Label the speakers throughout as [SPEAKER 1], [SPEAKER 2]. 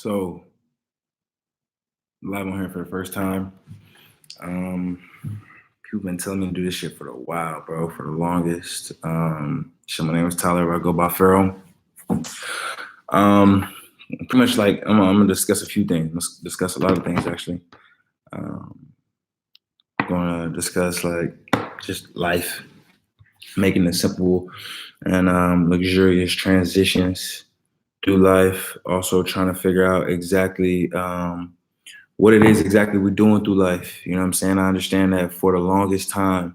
[SPEAKER 1] So, live on here for the first time. Um, People been telling me to do this shit for a while, bro, for the longest. So my name is Tyler. I go by Ferro. Um, Pretty much like I'm gonna discuss a few things. Let's discuss a lot of things actually. Um, I'm gonna discuss like just life, making it simple and luxurious transitions through life. Also trying to figure out exactly what it is exactly we're doing through life. You know what I'm saying? I understand that for the longest time,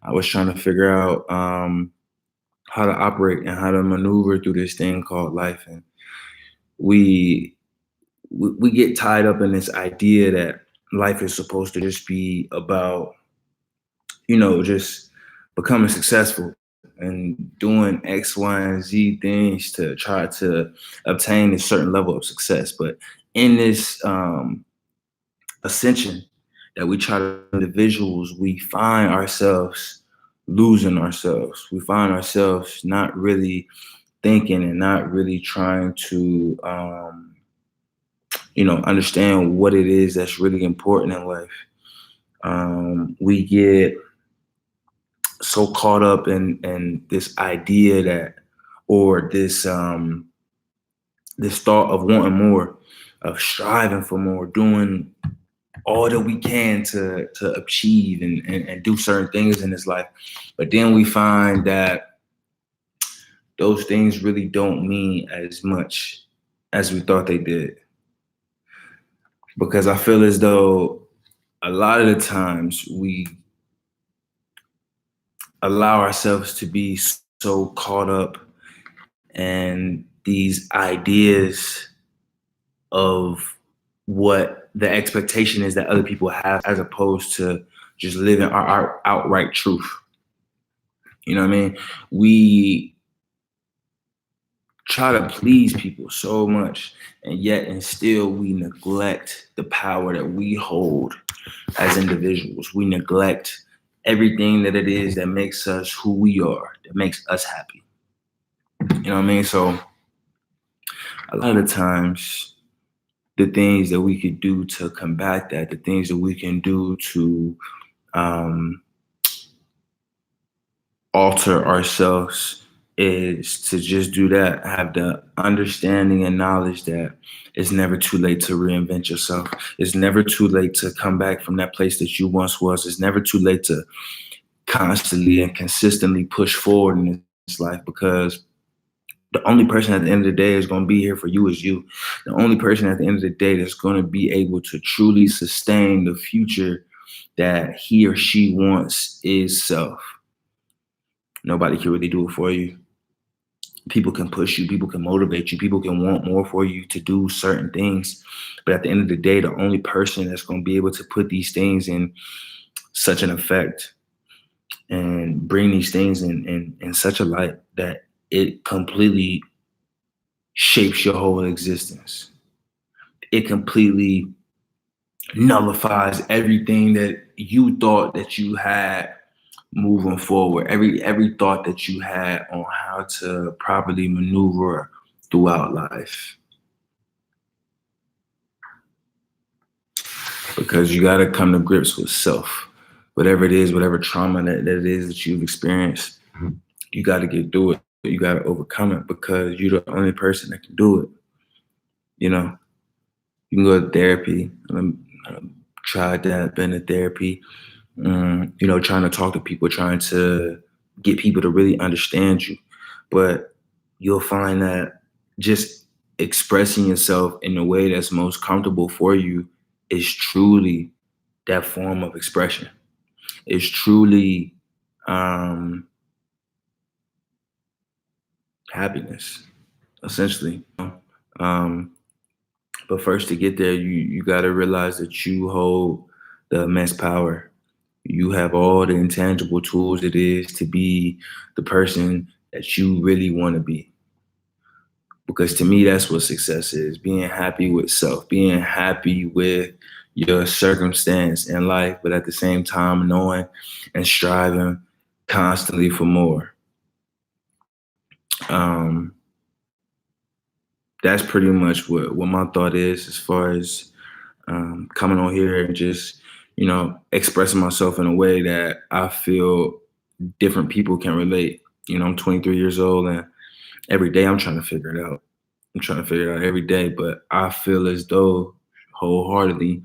[SPEAKER 1] I was trying to figure out how to operate and how to maneuver through this thing called life. And we we get tied up in this idea that life is supposed to just be about, just becoming successful and doing X, Y, and Z things to try to obtain a certain level of success. But in this ascension that we try to individuals, we find ourselves losing ourselves. We find ourselves not really thinking and not really trying to, understand what it is that's really important in life. We get so caught up in this idea that, or this thought of wanting more, of striving for more, doing all that we can to achieve and do certain things in this life. But then we find that those things really don't mean as much as we thought they did. Because I feel as though a lot of the times we allow ourselves to be so caught up in these ideas of what the expectation is that other people have, as opposed to just living our outright truth. You know what I mean? We try to please people so much, and yet and still we neglect the power that we hold as individuals. We neglect everything that it is that makes us who we are, that makes us happy. You know what I mean? So a lot of the times, the things that we could do to combat that, the things that we can do to um, alter ourselves, is to just do that. Have the understanding and knowledge that it's never too late to reinvent yourself. It's never too late to come back from that place that you once was. It's never too late to constantly and consistently push forward in this life, because the only person at the end of the day is going to be here for you is you. The only person at the end of the day that's going to be able to truly sustain the future that he or she wants is self. Nobody can really do it for you. People can push you, people can motivate you, people can want more for you to do certain things. But at the end of the day, the only person that's going to be able to put these things in such an effect and bring these things in such a light that it completely shapes your whole existence. It completely nullifies everything that you thought that you had moving forward, every thought that you had on how to properly maneuver throughout life. Because you got to come to grips with self. Whatever it is, whatever trauma that it is that you've experienced, you got to get through it. You got to overcome it, because you're the only person that can do it. You know, you can go to therapy. Tried that, been to therapy, trying to talk to people, trying to get people to really understand you. But you'll find that just expressing yourself in the way that's most comfortable for you is truly that form of expression. It's truly happiness, essentially. Um, but first, to get there, you got to realize that you hold the immense power. You have all the intangible tools it is to be the person that you really want to be. Because to me, that's what success is: being happy with self, being happy with your circumstance in life, but at the same time, knowing and striving constantly for more. Um, that's pretty much what my thought is as far as coming on here and just expressing myself in a way that I feel different people can relate. I'm 23 years old, and every day I'm trying to figure it out. I'm trying to figure it out every day, but I feel as though wholeheartedly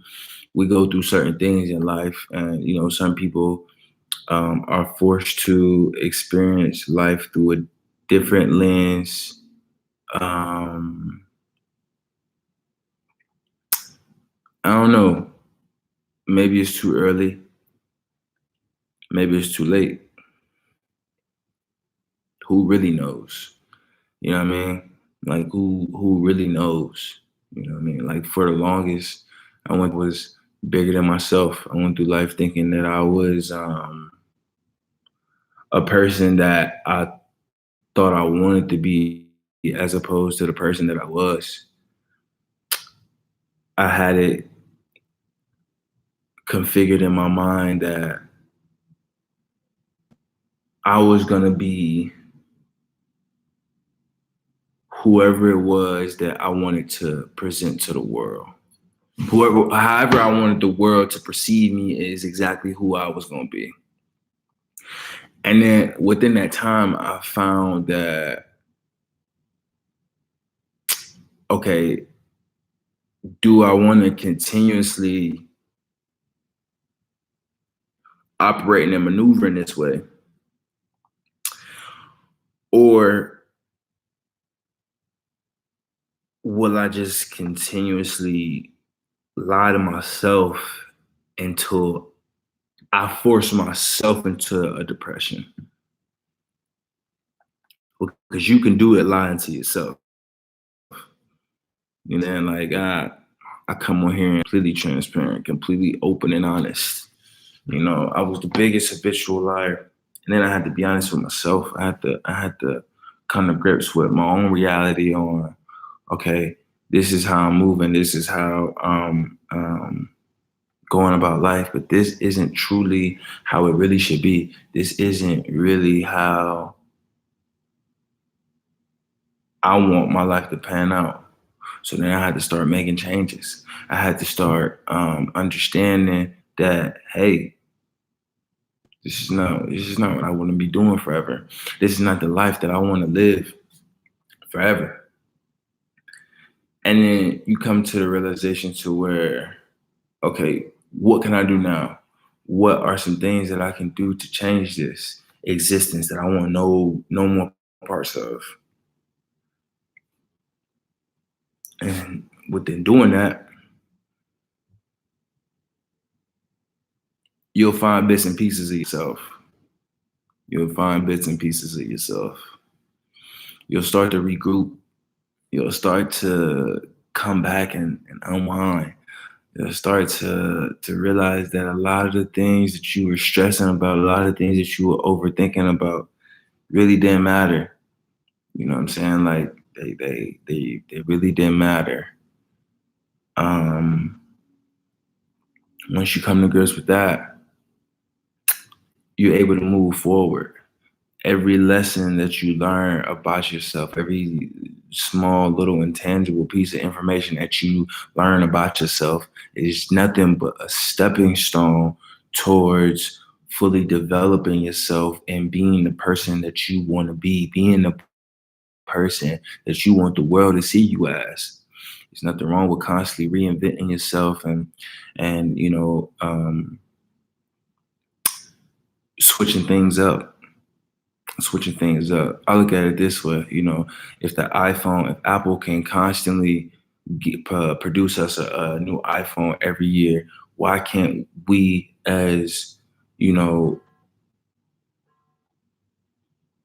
[SPEAKER 1] we go through certain things in life, and some people are forced to experience life through a different lens. Um, I don't know. Maybe it's too early. Maybe it's too late. Who really knows? You know what I mean? Like who really knows? You know what I mean? Like for the longest, I went was bigger than myself. I went through life thinking that I was a person that I thought I wanted to be, as opposed to the person that I was. I had it configured in my mind that I was gonna be whoever it was that I wanted to present to the world. However I wanted the world to perceive me is exactly who I was gonna be. And then within that time, I found that, okay, do I want to continuously operate and maneuver in this way? Or will I just continuously lie to myself until I force myself into a depression? Because you can do it lying to yourself. You know, and like I come on here and completely transparent, completely open and honest. I was the biggest habitual liar. And then I had to be honest with myself. I had to come to grips with my own reality on, okay, this is how I'm moving, this is how going about life, but this isn't truly how it really should be. This isn't really how I want my life to pan out. So then I had to start making changes. I had to start understanding that, hey, this is not what I want to be doing forever. This is not the life that I want to live forever. And then you come to the realization to where, okay, what can I do now? What are some things that I can do to change this existence that I want no more parts of? And within doing that, you'll find bits and pieces of yourself. You'll find bits and pieces of yourself. You'll start to regroup. You'll start to come back and unwind. You'll start to realize that a lot of the things that you were stressing about, a lot of things that you were overthinking about really didn't matter. You know what I'm saying? Like they really didn't matter. Um, Once you come to grips with that, you're able to move forward. Every lesson that you learn about yourself, every small little intangible piece of information that you learn about yourself is nothing but a stepping stone towards fully developing yourself and being the person that you want to be, being the person that you want the world to see you as. There's nothing wrong with constantly reinventing yourself and switching things up switching things up. I look at it this way, if Apple can constantly produce us a new iPhone every year, why can't we, as you know,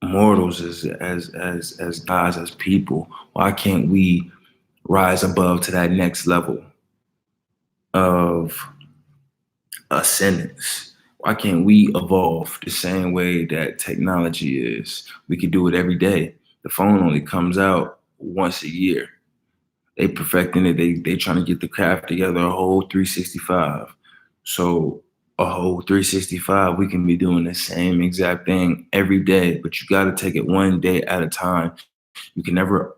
[SPEAKER 1] mortals, as guys, as people, why can't we rise above to that next level of ascendance? Why can't we evolve the same way that technology is? We could do it every day. The phone only comes out once a year. They perfecting it. They trying to get the craft together a whole 365. So a whole 365, we can be doing the same exact thing every day, but you got to take it one day at a time. You can never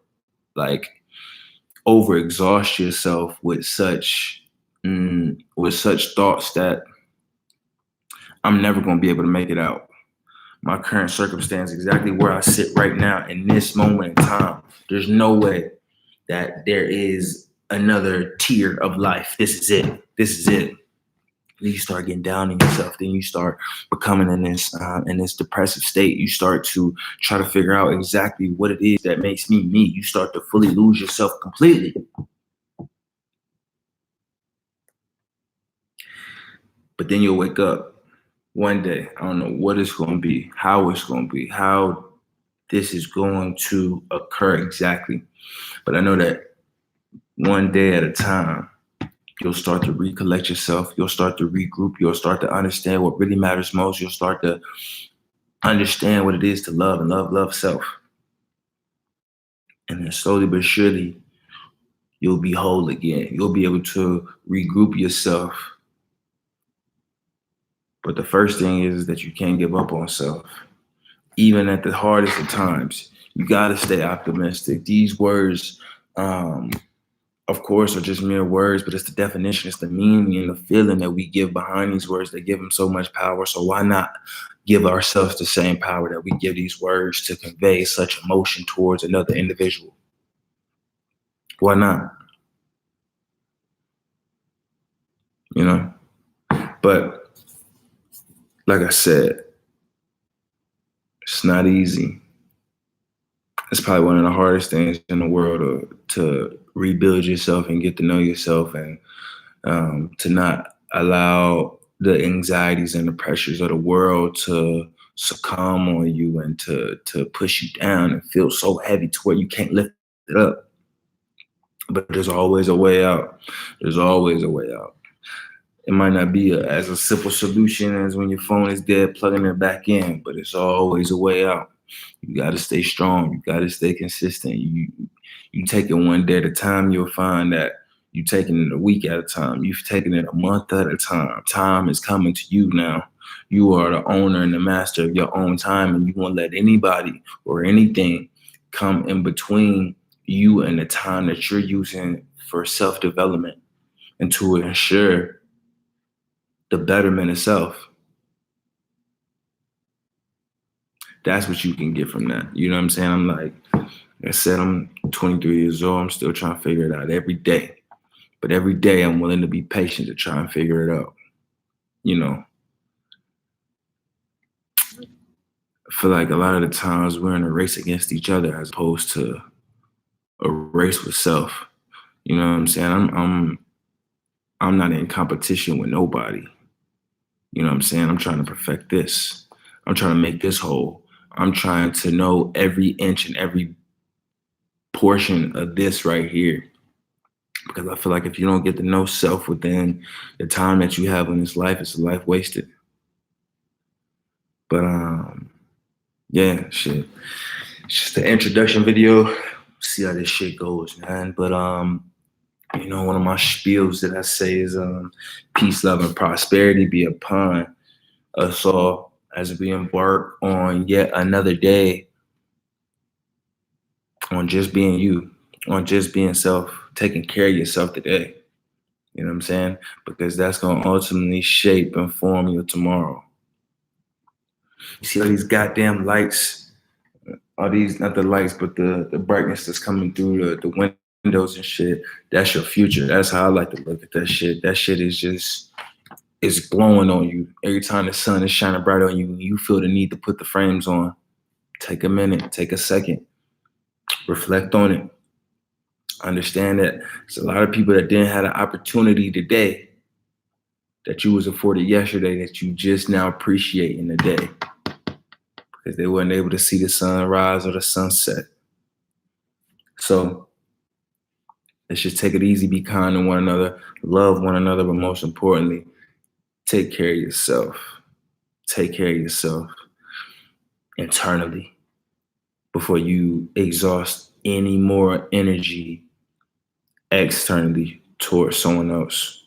[SPEAKER 1] like overexhaust yourself with such thoughts that I'm never going to be able to make it out. My current circumstance, exactly where I sit right now in this moment in time, there's no way that there is another tier of life. This is it. This is it. Then you start getting down on yourself. Then you start becoming in this depressive state. You start to try to figure out exactly what it is that makes me me. You start to fully lose yourself completely. But then you'll wake up one day. I don't know what it's going to be, how it's going to be, how this is going to occur exactly. But I know that one day at a time, you'll start to recollect yourself. You'll start to regroup. You'll start to understand what really matters most. You'll start to understand what it is to love and love self. And then slowly but surely, you'll be whole again. You'll be able to regroup yourself. But the first thing is that you can't give up on self. Even at the hardest of times, you got to stay optimistic. These words, of course, are just mere words, but it's the definition, it's the meaning and the feeling that we give behind these words that give them so much power. So why not give ourselves the same power that we give these words to convey such emotion towards another individual? Why not? You know? But like I said, it's not easy. It's probably one of the hardest things in the world to rebuild yourself and get to know yourself, and to not allow the anxieties and the pressures of the world to succumb on you and to push you down and feel so heavy to where you can't lift it up. But there's always a way out. There's always a way out. It might not be as a simple solution as when your phone is dead, plugging it back in, but it's always a way out. You got to stay strong. You got to stay consistent. You take it one day at a time, you'll find that you're taking it a week at a time. You've taken it a month at a time. Time is coming to you now. You are the owner and the master of your own time, and you won't let anybody or anything come in between you and the time that you're using for self-development and to ensure the betterment of self. That's what you can get from that. You know what I'm saying? Like I said, I'm 23 years old. I'm still trying to figure it out every day. But every day I'm willing to be patient to try and figure it out. You know, I feel like a lot of the times we're in a race against each other as opposed to a race with self. You know what I'm saying? I'm not in competition with nobody. You know what I'm saying? I'm trying to perfect this. I'm trying to make this whole. I'm trying to know every inch and every portion of this right here. Because I feel like if you don't get to know self within the time that you have in this life, it's a life wasted. But yeah, shit. It's just the introduction video. See how this shit goes, man. But you know, one of my spiels that I say is peace, love, and prosperity be upon us all as we embark on yet another day on just being you, on just being self, taking care of yourself today. You know what I'm saying? Because that's going to ultimately shape and form your tomorrow. You see all these goddamn lights, all these, not the lights, but the brightness that's coming through the windows and shit. That's your future. That's how I like to look at that shit. That shit is just, it's glowing on you. Every time the sun is shining bright on you, you feel the need to put the frames on. Take a minute, take a second, reflect on it. Understand that there's a lot of people that didn't have an opportunity today that you was afforded yesterday that you just now appreciate in the day because they weren't able to see the sunrise or the sunset. So let's just take it easy, be kind to one another, love one another, but most importantly, take care of yourself. Take care of yourself internally before you exhaust any more energy externally towards someone else.